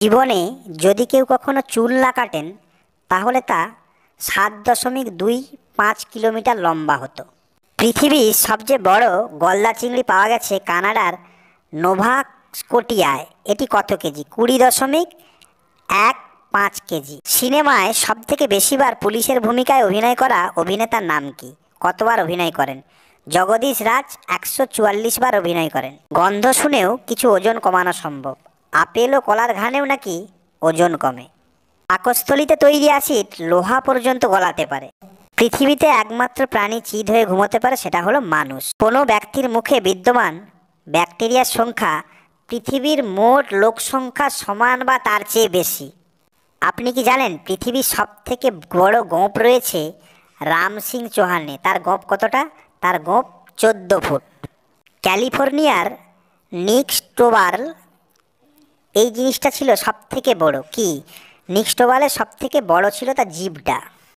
জীবনে যদি কেউ কখনো চুল না কাটেন তাহলে তা 7.25 কিলোমিটার লম্বা হতো। পৃথিবীর সবচেয়ে বড় গলদা চিংড়ি পাওয়া গেছে কানাডার নোভা স্কটিয়ায়। এটি কত কেজি? 20.15 কেজি। সিনেমায় সবথেকে বেশিবার পুলিশের ভূমিকায় অভিনয় করা অভিনেতার নাম কি? কতবার অভিনয় করেন? জগদীশ রাজ 144 বার অভিনয় করেন। গন্ধ শুনেও কিছু ওজন কমানো সম্ভব। আপেল ও কলার ঘ্রাণেও নাকি ওজন কমে। পাকস্থলীতে তৈরি অ্যাসিড লোহা পর্যন্ত গলাতে পারে। পৃথিবীতে একমাত্র প্রাণী চিত হয়ে ঘুমোতে পারে, সেটা হলো মানুষ। কোনো ব্যক্তির মুখে বিদ্যমান ব্যাকটেরিয়ার সংখ্যা পৃথিবীর মোট লোক সংখ্যার সমান বা তার চেয়ে বেশি। আপনি কি জানেন পৃথিবীর সবথেকে বড় গোঁপ রয়েছে রাম সিং চৌহানে? তার গোঁপ কতটা? তার গোঁপ 14 ফুট। ক্যালিফোর্নিয়ার নিক্সটোবার্ল এই জিনিসটা ছিল সবথেকে বড়। কি? নিক্সটোবার্লের সবথেকে বড় ছিল তার জিভটা।